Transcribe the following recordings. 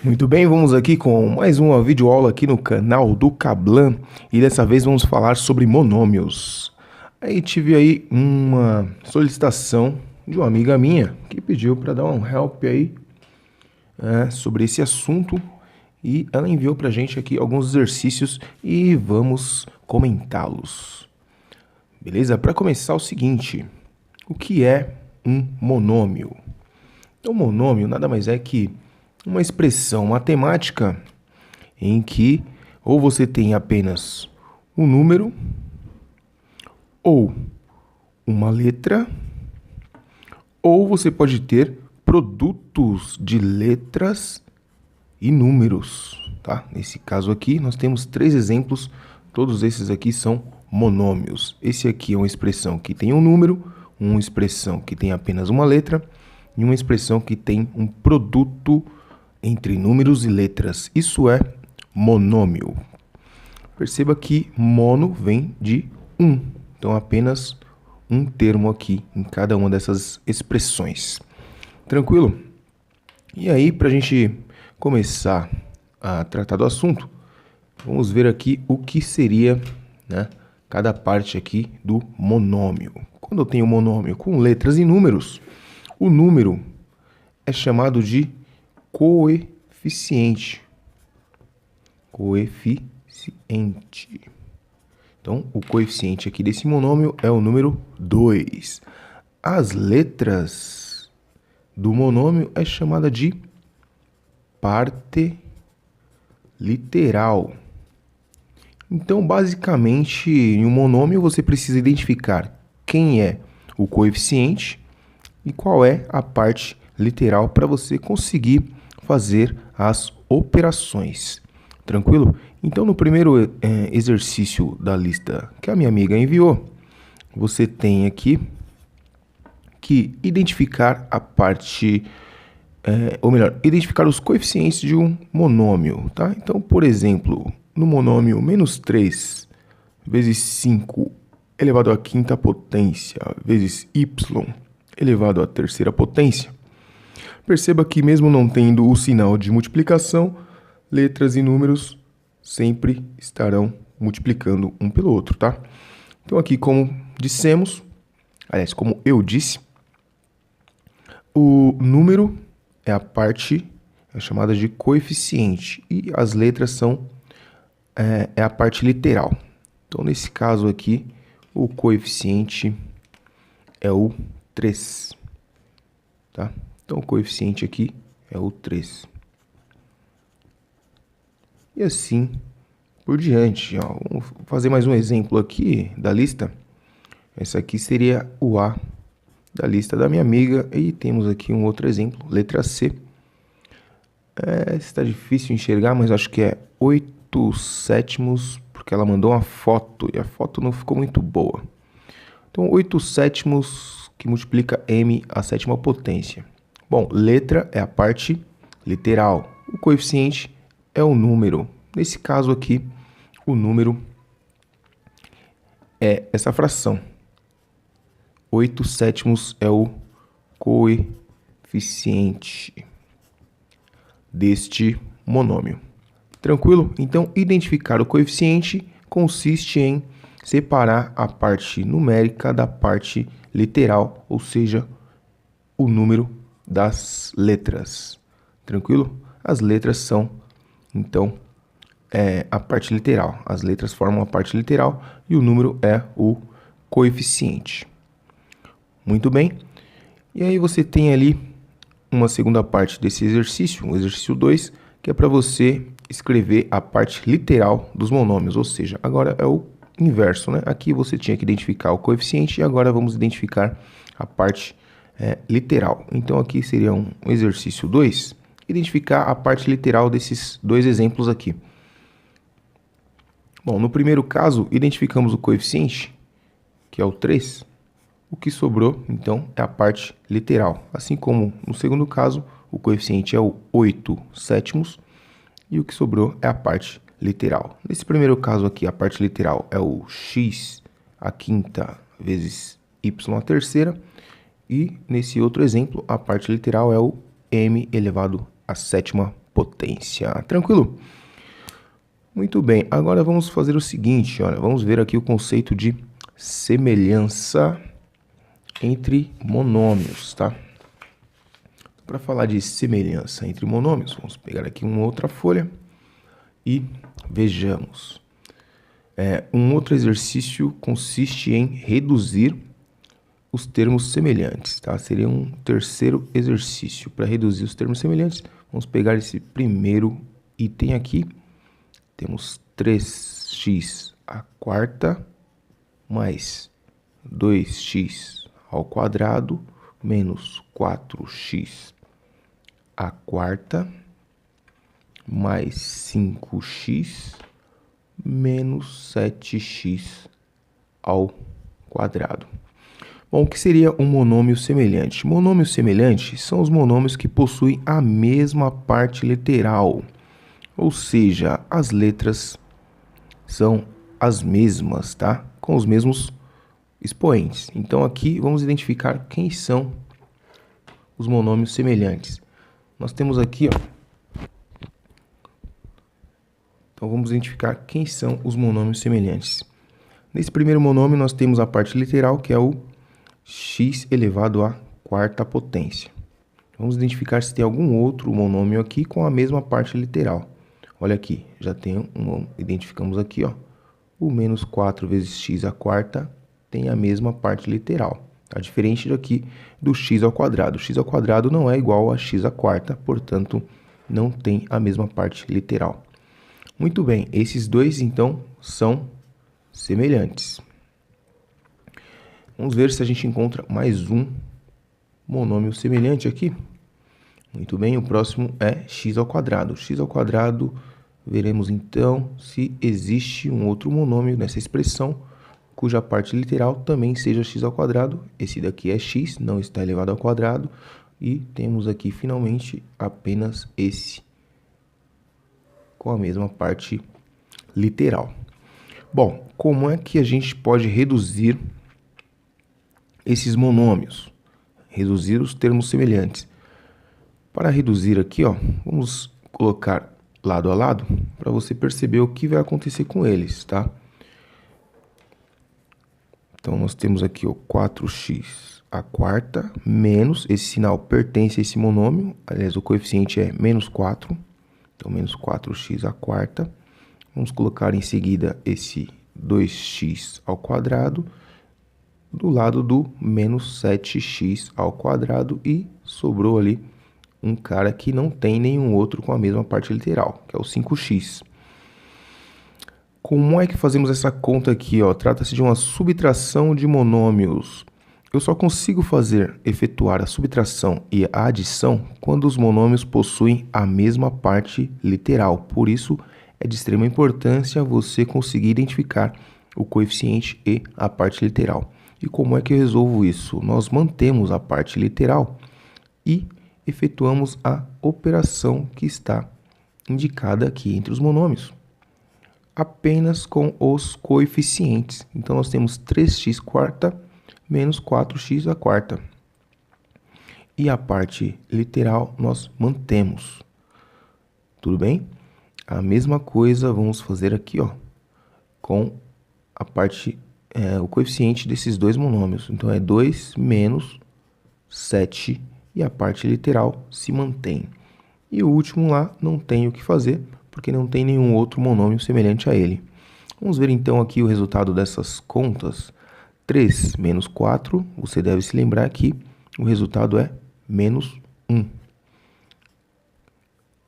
Muito bem, vamos aqui com mais uma videoaula aqui no canal do Kablan e dessa vez vamos falar sobre monômios. Aí tive aí uma solicitação de uma amiga minha que pediu para dar um help aí sobre esse assunto e ela enviou para a gente aqui alguns exercícios e vamos comentá-los. Beleza? Para começar o seguinte, o que é um monômio? Então, monômio nada mais é que uma expressão matemática em que ou você tem apenas um número ou uma letra, ou você pode ter produtos de letras e números, tá? Nesse caso aqui, nós temos 3 exemplos, todos esses aqui são monômios. Esse aqui é uma expressão que tem um número, uma expressão que tem apenas uma letra e uma expressão que tem um produto entre números e letras. Isso é monômio. Perceba que mono vem de um. Então, apenas um termo aqui em cada uma dessas expressões. Tranquilo? E aí, para a gente começar a tratar do assunto, vamos ver aqui o que seria, cada parte aqui do monômio. Quando eu tenho um monômio com letras e números, o número é chamado de coeficiente. Coeficiente. Então, o coeficiente aqui desse monômio é o número 2. As letras do monômio é chamada de parte literal. Então, basicamente, em um monômio você precisa identificar quem é o coeficiente e qual é a parte literal para você conseguir fazer as operações. Tranquilo? Então, no primeiro exercício da lista que a minha amiga enviou, você tem aqui que identificar a parte, ou melhor, identificar os coeficientes de um monômio, tá? Então, por exemplo, no monômio menos 3 vezes 5 elevado à quinta potência vezes y elevado à terceira potência, perceba que mesmo não tendo o sinal de multiplicação, letras e números sempre estarão multiplicando um pelo outro, tá? Então aqui, como dissemos, aliás, como eu disse, o número é a parte chamada de coeficiente e as letras são a parte literal. Então, nesse caso aqui, o coeficiente é o 3, tá? Então, o coeficiente aqui é o 3. E assim por diante. Ó. Vamos fazer mais um exemplo aqui da lista. Essa aqui seria o A da lista da minha amiga. E temos aqui um outro exemplo, letra C. Está difícil enxergar, mas acho que é 8 sétimos, porque ela mandou uma foto e a foto não ficou muito boa. Então, 8 sétimos que multiplica m à sétima potência. Bom, letra é a parte literal. O coeficiente é o número. Nesse caso aqui, o número é essa fração. 8 sétimos é o coeficiente deste monômio. Tranquilo? Então, identificar o coeficiente consiste em separar a parte numérica da parte literal, ou seja, o número das letras. Tranquilo? As letras são, então, a parte literal. As letras formam a parte literal e o número é o coeficiente. Muito bem. E aí você tem ali uma segunda parte desse exercício, o exercício 2, que é para você escrever a parte literal dos monômios, ou seja, agora é o inverso, né? Aqui você tinha que identificar o coeficiente e agora vamos identificar a parte literal. Então aqui seria um exercício 2, identificar a parte literal desses dois exemplos aqui. Bom, no primeiro caso, identificamos o coeficiente, que é o 3. O que sobrou, então, é a parte literal. Assim como no segundo caso, o coeficiente é o 8 sétimos e o que sobrou é a parte literal. Nesse primeiro caso aqui, a parte literal é o x à quinta vezes y à terceira. E nesse outro exemplo, a parte literal é o m elevado à sétima potência. Tranquilo? Muito bem, agora vamos fazer o seguinte, olha, vamos ver aqui o conceito de semelhança entre monômios, tá? Para falar de semelhança entre monômios, vamos pegar aqui uma outra folha e vejamos. Um outro exercício consiste em reduzir os termos semelhantes, tá? Seria um terceiro exercício. Para reduzir os termos semelhantes, vamos pegar esse primeiro item aqui. Temos 3x à quarta mais 2x ao quadrado menos 4x à quarta mais 5x menos 7x ao quadrado. Bom, o que seria um monômio semelhante? Monômios semelhantes são os monômios que possuem a mesma parte literal, ou seja, as letras são as mesmas, tá? Com os mesmos expoentes. Então aqui vamos identificar quem são os monômios semelhantes. Nós temos aqui, ó. Então vamos identificar quem são os monômios semelhantes. Nesse primeiro monômio nós temos a parte literal, que é o x elevado à quarta potência. Vamos identificar se tem algum outro monômio aqui com a mesma parte literal. Olha aqui, já tem identificamos aqui, ó, o menos 4 vezes x à quarta tem a mesma parte literal. Tá? Diferente daqui do x ao quadrado. X ao quadrado não é igual a x à quarta, portanto, não tem a mesma parte literal. Muito bem, esses dois, então, são semelhantes. Vamos ver se a gente encontra mais um monômio semelhante aqui. Muito bem, o próximo é x ao quadrado. X ao quadrado, veremos então se existe um outro monômio nessa expressão, cuja parte literal também seja x ao quadrado. Esse daqui é x, não está elevado ao quadrado. E temos aqui, finalmente, apenas esse, com a mesma parte literal. Bom, como é que a gente pode reduzir esses monômios? Reduzir os termos semelhantes. Para reduzir aqui, ó, vamos colocar lado a lado para você perceber o que vai acontecer com eles, tá? Então, nós temos aqui o 4x à quarta menos, esse sinal pertence a esse monômio, aliás, o coeficiente é menos 4, então menos 4x à quarta. Vamos colocar em seguida esse 2x ao quadrado do lado do menos 7x ao quadrado e sobrou ali um cara que não tem nenhum outro com a mesma parte literal, que é o 5x. Como é que fazemos essa conta aqui? Trata-se de uma subtração de monômios. Eu só consigo efetuar a subtração e a adição quando os monômios possuem a mesma parte literal. Por isso, é de extrema importância você conseguir identificar o coeficiente e a parte literal. E como é que eu resolvo isso? Nós mantemos a parte literal e efetuamos a operação que está indicada aqui entre os monômios, apenas com os coeficientes. Então, nós temos 3x quarta menos 4x à quarta. E a parte literal nós mantemos. Tudo bem? A mesma coisa vamos fazer aqui, ó, com a parte, o coeficiente desses dois monômios. Então, é 2 menos 7 e a parte literal se mantém. E o último lá não tem o que fazer, porque não tem nenhum outro monômio semelhante a ele. Vamos ver então aqui o resultado dessas contas. 3 menos 4, você deve se lembrar que o resultado é menos 1.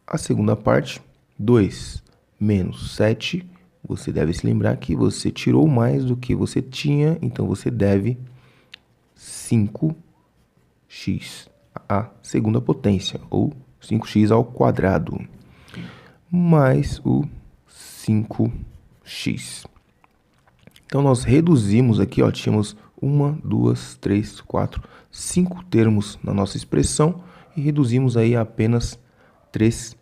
A segunda parte, 2 menos 7, você deve se lembrar que você tirou mais do que você tinha, então você deve 5x à segunda potência, ou 5x ao quadrado, mais o 5x. Então, nós reduzimos aqui, ó, tínhamos 1, 2, 3, 4, 5 termos na nossa expressão e reduzimos aí a apenas 3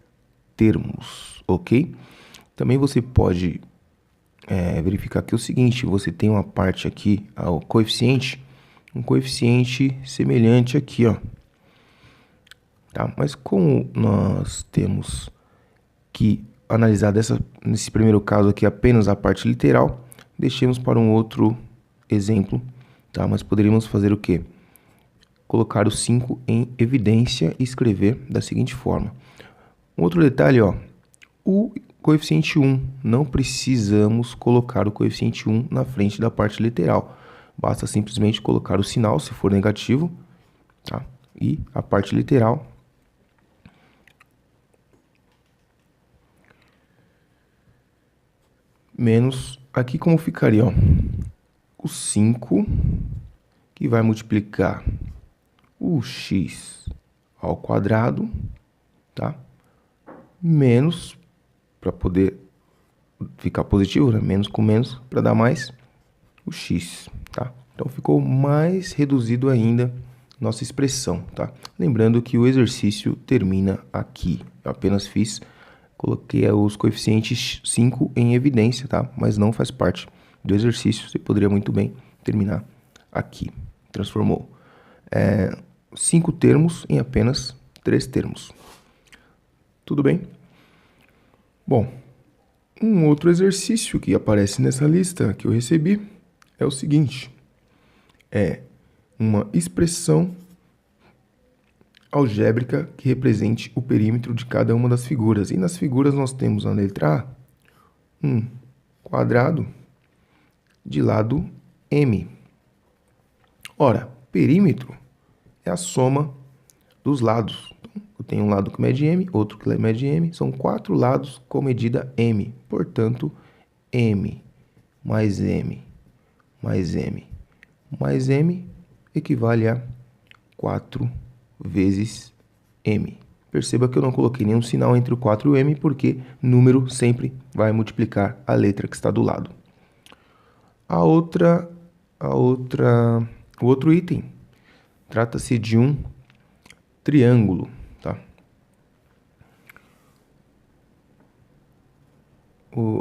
termos, ok? Também você pode verificar aqui o seguinte, você tem uma parte aqui, o coeficiente, um coeficiente semelhante aqui, ó. Tá? Mas como nós temos que analisar nesse primeiro caso aqui apenas a parte literal, deixemos para um outro exemplo, tá? Mas poderíamos fazer o quê? Colocar o 5 em evidência e escrever da seguinte forma. Um outro detalhe, ó, o coeficiente 1, não precisamos colocar o coeficiente 1 na frente da parte literal. Basta simplesmente colocar o sinal, se for negativo, tá? E a parte literal menos, aqui como ficaria, ó, o 5, que vai multiplicar o x ao quadrado, tá? Menos, para poder ficar positivo, né? Menos com menos, para dar mais, o x, tá? Então ficou mais reduzido ainda nossa expressão, tá? Lembrando que o exercício termina aqui. Eu apenas coloquei os coeficientes 5 em evidência, tá? Mas não faz parte do exercício. Você poderia muito bem terminar aqui. Transformou 5 termos em apenas 3 termos. Tudo bem? Bom, um outro exercício que aparece nessa lista que eu recebi é o seguinte. É uma expressão algébrica que represente o perímetro de cada uma das figuras. E nas figuras nós temos na letra A um quadrado de lado M. Ora, perímetro é a soma dos lados. Então, eu tenho um lado que mede M, outro que mede M. São 4 lados com medida M. Portanto, M mais M mais M mais M equivale a 4 vezes M. Perceba que eu não coloquei nenhum sinal entre o 4 e o M, porque número sempre vai multiplicar a letra que está do lado. O outro item trata-se de um triângulo, tá?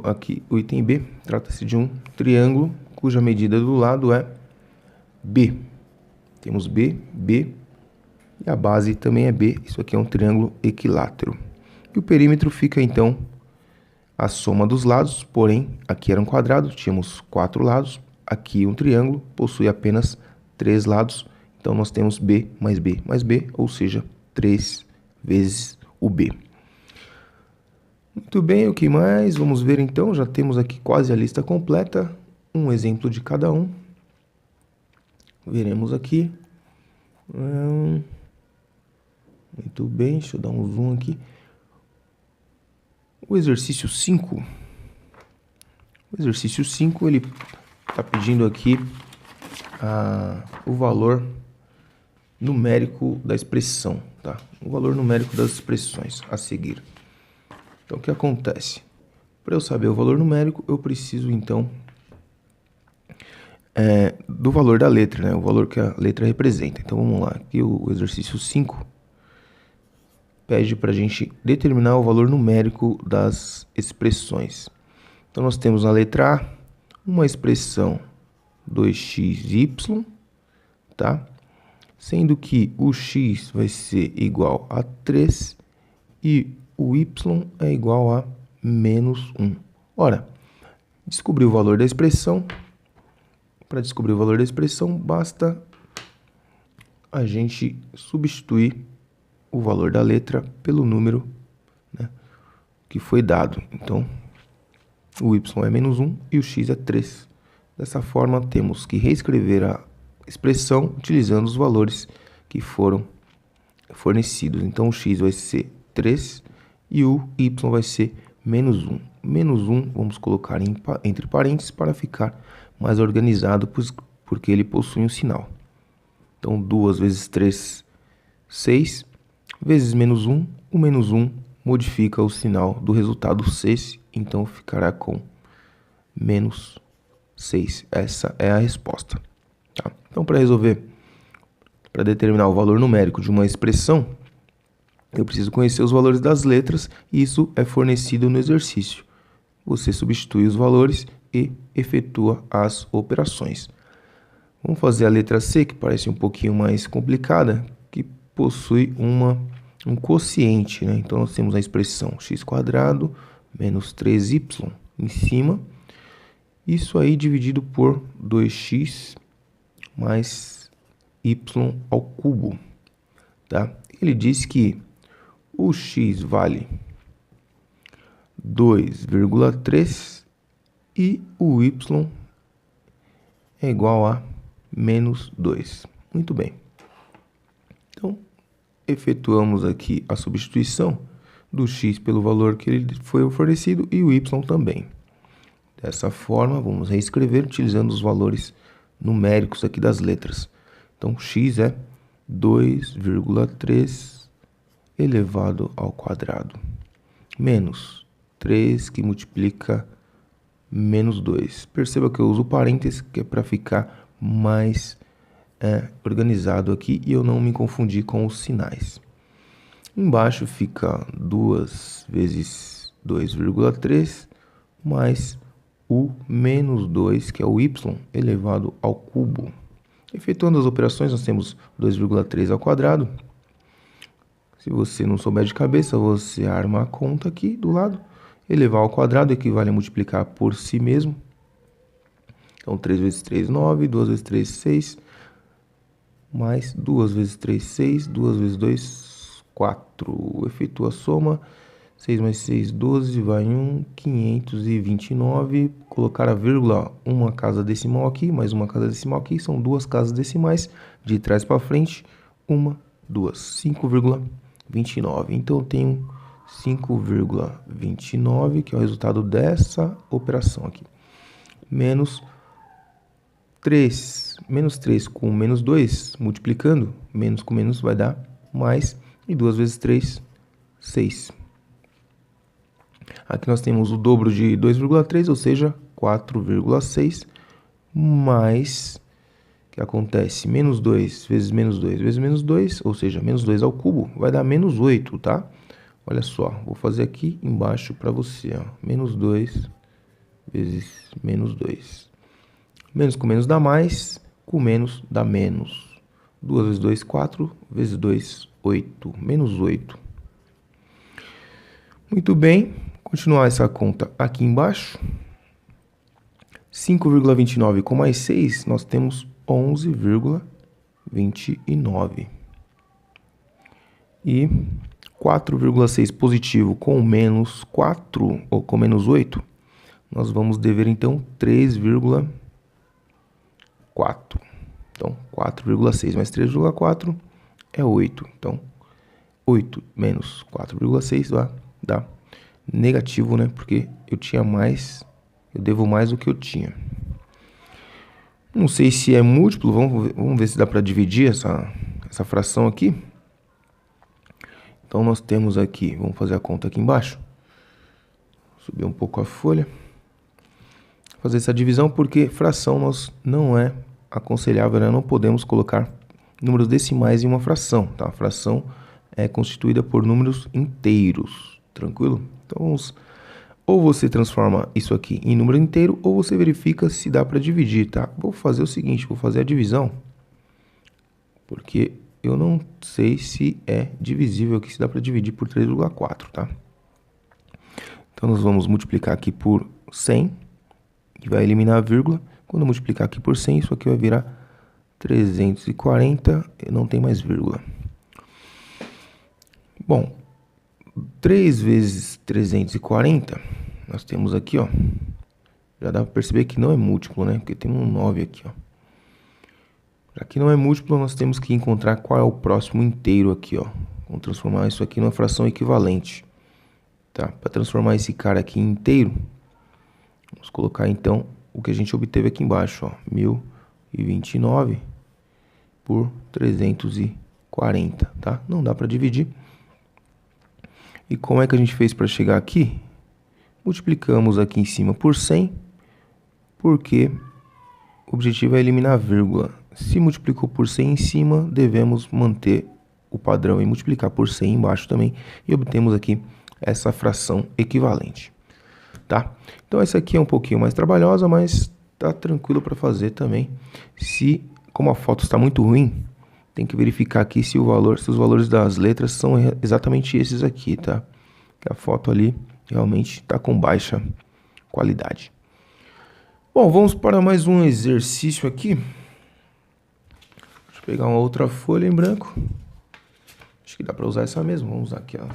Aqui, o item B trata-se de um triângulo cuja medida do lado é B. Temos B, B, e a base também é B. Isso aqui é um triângulo equilátero. E o perímetro fica, então, a soma dos lados, porém, aqui era um quadrado, tínhamos 4 lados. Aqui um triângulo possui apenas 3 lados. Então, nós temos B mais B mais B, ou seja, 3 vezes o B. Muito bem, o que mais? Vamos ver, então. Já temos aqui quase a lista completa. Um exemplo de cada um. Veremos aqui. Muito bem, deixa eu dar um zoom aqui. O exercício 5. O exercício 5, ele está pedindo aqui o valor numérico da expressão, tá? O valor numérico das expressões a seguir. Então, o que acontece? Para eu saber o valor numérico, eu preciso, então, do valor da letra, né? O valor que a letra representa. Então, vamos lá. Aqui o exercício 5 pede para a gente determinar o valor numérico das expressões. Então, nós temos na letra A uma expressão 2xy, tá? Sendo que o x vai ser igual a 3 e o y é igual a menos 1. Ora, descobrir o valor da expressão. Para descobrir o valor da expressão, basta a gente substituir o valor da letra pelo número, né, que foi dado. Então, o y é menos 1 e o x é 3. Dessa forma, temos que reescrever a expressão utilizando os valores que foram fornecidos. Então, o x vai ser 3 e o y vai ser menos 1. Menos 1 vamos colocar entre parênteses para ficar mais organizado, porque ele possui um sinal. Então, 2 vezes 3, 6, vezes menos 1. O menos 1 modifica o sinal do resultado 6, então ficará com menos 6. Essa é a resposta. Tá? Então, para determinar o valor numérico de uma expressão, eu preciso conhecer os valores das letras, e isso é fornecido no exercício. Você substitui os valores e efetua as operações. Vamos fazer a letra C, que parece um pouquinho mais complicada, que possui uma um quociente, né? Então nós temos a expressão x² menos 3y em cima. Isso aí dividido por 2x mais y ao cubo, tá? Ele diz que o x vale 2,3 e o y é igual a menos 2. Muito bem. Então, efetuamos aqui a substituição do x pelo valor que ele foi oferecido e o y também. Dessa forma, vamos reescrever utilizando os valores numéricos aqui das letras. Então, x é 2,3 elevado ao quadrado, menos 3 que multiplica menos 2. Perceba que eu uso parênteses, que é para ficar mais organizado aqui e eu não me confundir com os sinais. Embaixo fica 2 vezes 2,3 mais o menos 2, que é o y, elevado ao cubo. Efetuando as operações, nós temos 2,3 ao quadrado. Se você não souber de cabeça, você arma a conta aqui do lado. Elevar ao quadrado equivale a multiplicar por si mesmo. Então, 3 vezes 3, 9. 2 vezes 3, 6. Mais 2 vezes 3, 6. 2 vezes 2, 4. Efetua a soma. 6 mais 6, 12. Vai 1, 529. Colocar a vírgula, uma casa decimal aqui, mais uma casa decimal aqui. São duas casas decimais. De trás para frente, 1, 2. 5,29. Então, eu tenho 5,29, que é o resultado dessa operação aqui. Menos 3. Menos 3 com menos 2, multiplicando. Menos com menos vai dar mais. E 2 vezes 3, 6. Aqui nós temos o dobro de 2,3, ou seja, 4,6. Mais, o que acontece? Menos 2 vezes menos 2 vezes menos 2, ou seja, menos 2 ao cubo, vai dar menos 8, tá? Olha só, vou fazer aqui embaixo para você, ó. Menos 2 vezes menos 2. Menos com menos dá mais, com menos dá menos. 2 vezes 2, 4, vezes 2, 8. Menos 8. Muito bem, continuar essa conta aqui embaixo. 5,29 com mais 6, nós temos 11,29. E 4,6 positivo com menos 4, ou com menos 8, nós vamos dever, então, 3,4. Então, 4,6 mais 3,4 é 8. Então, 8 menos 4,6 vai dar negativo, né? Porque eu tinha mais, eu devo mais do que eu tinha. Não sei se é múltiplo, vamos ver se dá para dividir essa fração aqui. Então, nós temos aqui, vamos fazer a conta aqui embaixo. Subir um pouco a folha. Fazer essa divisão porque fração nós não é aconselhável, né? Não podemos colocar números decimais em uma fração, tá? A fração é constituída por números inteiros, tranquilo? Então, ou você transforma isso aqui em número inteiro, ou você verifica se dá para dividir, tá? Vou fazer o seguinte, vou fazer a divisão, porque eu não sei se é divisível aqui, se dá para dividir por 3,4, tá? Então, nós vamos multiplicar aqui por 100, que vai eliminar a vírgula. Quando eu multiplicar aqui por 100, isso aqui vai virar 340, e não tem mais vírgula. Bom, 3 vezes 340, nós temos aqui, ó, já dá para perceber que não é múltiplo, né? Porque tem um 9 aqui, ó. Já que não é múltiplo, nós temos que encontrar qual é o próximo inteiro aqui, ó. Vamos transformar isso aqui numa fração equivalente, tá? Para transformar esse cara aqui em inteiro, vamos colocar então o que a gente obteve aqui embaixo, ó, 1029 por 340, tá? Não dá para dividir. E como é que a gente fez para chegar aqui? Multiplicamos aqui em cima por 100, porque o objetivo é eliminar a vírgula. Se multiplicou por 100 em cima, devemos manter o padrão e multiplicar por 100 embaixo também. E obtemos aqui essa fração equivalente, tá? Então, essa aqui é um pouquinho mais trabalhosa, mas tá tranquilo para fazer também. Como a foto está muito ruim, tem que verificar aqui se os valores das letras são exatamente esses aqui, tá? Que a foto ali realmente está com baixa qualidade. Bom, vamos para mais um exercício aqui. Deixa eu pegar uma outra folha em branco. Acho que dá para usar essa mesmo. Vamos usar aqui, ó,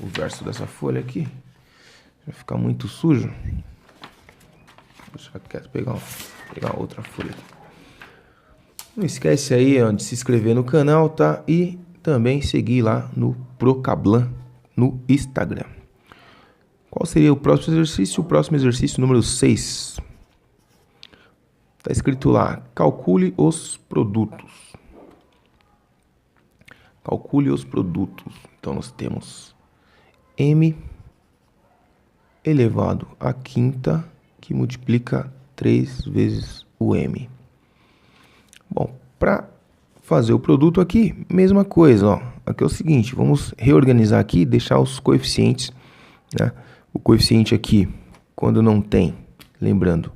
o verso dessa folha aqui. Vai ficar muito sujo. Deixa quieto, pegar outra folha aqui. Não esquece aí, ó, de se inscrever no canal, tá? E também seguir lá no Procablan no Instagram. Qual seria o próximo exercício? O próximo exercício número 6. Tá escrito lá, calcule os produtos. Calcule os produtos. Então, nós temos m elevado à quinta, que multiplica 3 vezes o m. Bom, para fazer o produto aqui, mesma coisa, ó. Aqui é o seguinte, vamos reorganizar aqui e deixar os coeficientes, né? O coeficiente aqui, quando não tem, lembrando,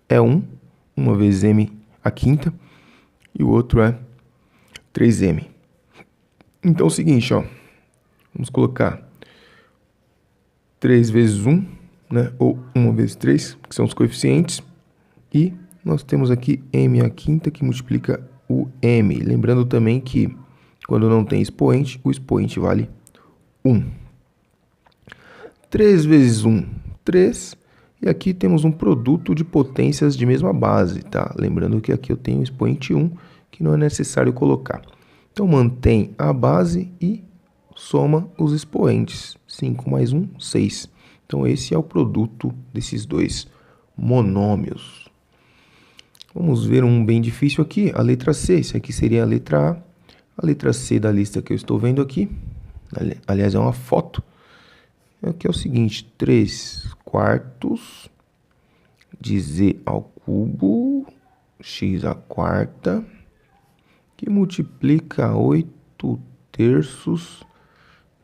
é 1, 1 vezes m à quinta, e o outro é 3m. Então é o seguinte, ó, vamos colocar 3 vezes 1, né? Ou 1 vezes 3, que são os coeficientes, e nós temos aqui m à quinta que multiplica o m. Lembrando também que quando não tem expoente, o expoente vale 1. 3 vezes 1, 3. E aqui temos um produto de potências de mesma base, tá? Lembrando que aqui eu tenho o expoente 1, que não é necessário colocar. Então, mantém a base e soma os expoentes. 5 mais 1, 6. Então, esse é o produto desses dois monômios. Vamos ver um bem difícil aqui, a letra C. Esse aqui seria a letra A. A letra C da lista que eu estou vendo aqui, aliás, é uma foto. Aqui é o seguinte, 3 quartos de z ao cubo, x à quarta, que multiplica 8 terços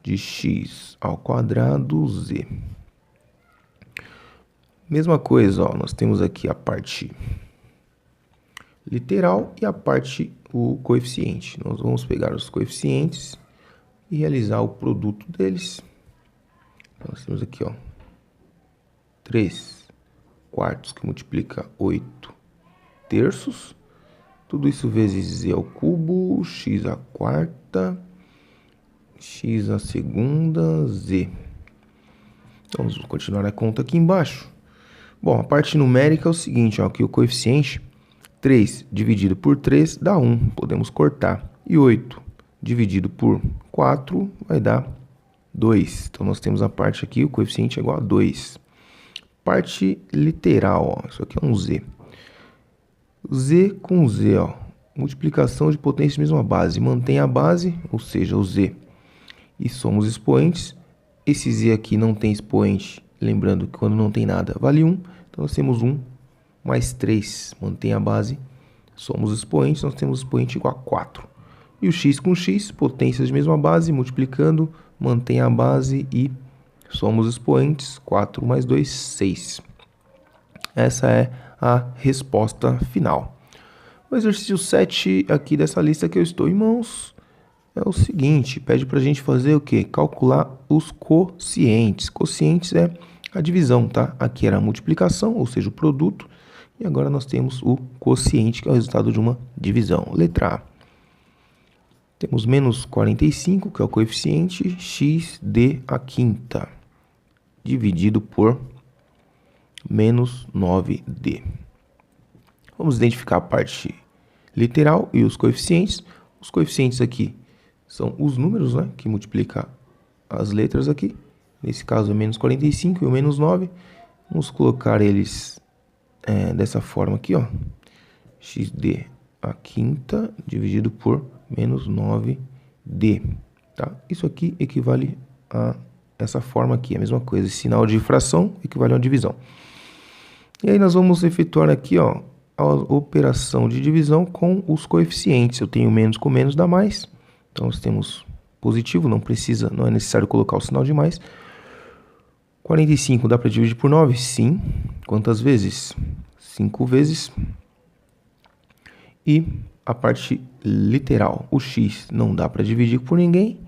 de x ao quadrado z. Mesma coisa, ó, nós temos aqui a parte literal e a parte, o coeficiente. Nós vamos pegar os coeficientes e realizar o produto deles. Então, nós temos aqui, ó, 3 quartos que multiplica 8 terços. Tudo isso vezes z ao cubo, x à quarta, x à segunda, z. Então, vamos continuar a conta aqui embaixo. Bom, a parte numérica é o seguinte, ó, que o coeficiente 3 dividido por 3 dá 1, podemos cortar. E 8 dividido por 4 vai dar 2. Então, nós temos a parte aqui, o coeficiente é igual a 2. Parte literal, ó, isso aqui é um z. Z com z, ó, multiplicação de potência de mesma base. Mantém a base, ou seja, o z, e somos expoentes. Esse z aqui não tem expoente, lembrando que quando não tem nada vale 1. Então, nós temos 1 mais 3, mantém a base, somos expoentes, nós temos expoente igual a 4. E o x com x, potências de mesma base, multiplicando, mantém a base e somos expoentes, 4 mais 2, 6. Essa é a resposta final. O exercício 7 aqui dessa lista que eu estou em mãos é o seguinte, pede para a gente fazer o quê? Calcular os quocientes. Quocientes é a divisão, tá? Aqui era a multiplicação, ou seja, o produto. E agora nós temos o quociente, que é o resultado de uma divisão. Letra A. Temos menos 45, que é o coeficiente, x d à quinta, dividido por menos 9d. Vamos identificar a parte literal e os coeficientes. Os coeficientes aqui são os números, né, que multiplicam as letras aqui. Nesse caso é menos 45 e o menos 9. Vamos colocar eles dessa forma aqui, ó, xd à quinta dividido por menos 9d, tá? Isso aqui equivale a essa forma aqui, a mesma coisa, esse sinal de fração equivale a uma divisão. E aí nós vamos efetuar aqui, ó, a operação de divisão com os coeficientes. Eu tenho menos com menos dá mais, então nós temos positivo, não é necessário colocar o sinal de mais. 45 dá para dividir por 9? Sim. Quantas vezes? 5 vezes. E a parte literal. O x não dá para dividir por ninguém,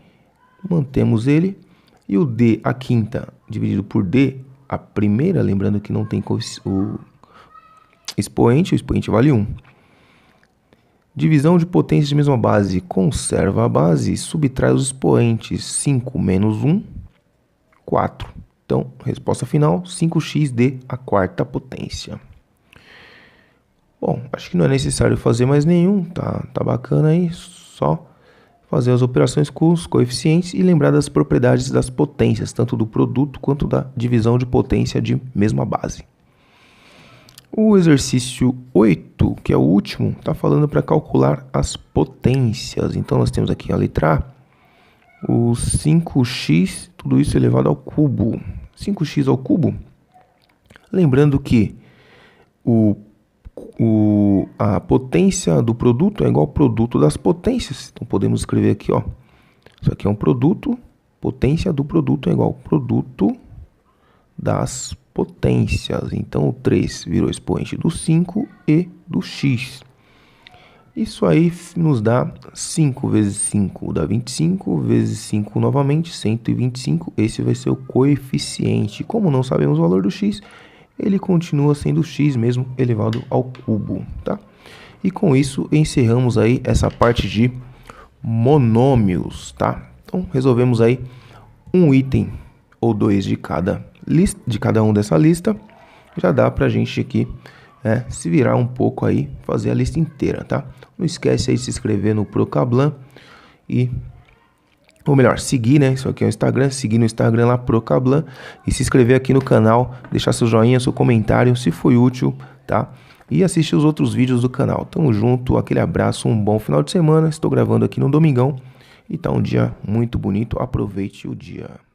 mantemos ele. E o d, a quinta, dividido por d, a primeira, lembrando que não tem o expoente vale 1. Divisão de potências de mesma base, conserva a base e subtrai os expoentes. 5 menos 1, 4. Então, resposta final, 5xd a quarta potência. Bom, acho que não é necessário fazer mais nenhum, tá bacana aí, só fazer as operações com os coeficientes e lembrar das propriedades das potências, tanto do produto quanto da divisão de potência de mesma base. O exercício 8, que é o último, está falando para calcular as potências. Então, nós temos aqui a letra A, o 5x, tudo isso elevado ao cubo. 5x ao cubo, lembrando que a potência do produto é igual ao produto das potências. Então, podemos escrever aqui, ó, isso aqui é um produto, potência do produto é igual ao produto das potências. Então, o 3 virou expoente do 5 e do x. Isso aí nos dá 5 vezes 5 dá 25, vezes 5 novamente, 125. Esse vai ser o coeficiente. Como não sabemos o valor do x, ele continua sendo x mesmo elevado ao cubo, tá? E com isso encerramos aí essa parte de monômios, tá? Então, resolvemos aí um item ou dois de cada um dessa lista. Já dá pra gente aqui se virar um pouco aí, fazer a lista inteira, tá? Não esquece aí de se inscrever no Procablan ou melhor, seguir, né? Isso aqui é o Instagram, seguir no Instagram lá, Procablan, e se inscrever aqui no canal, deixar seu joinha, seu comentário, se foi útil, tá? E assistir os outros vídeos do canal. Tamo junto, aquele abraço, um bom final de semana. Estou gravando aqui no domingão e tá um dia muito bonito, aproveite o dia.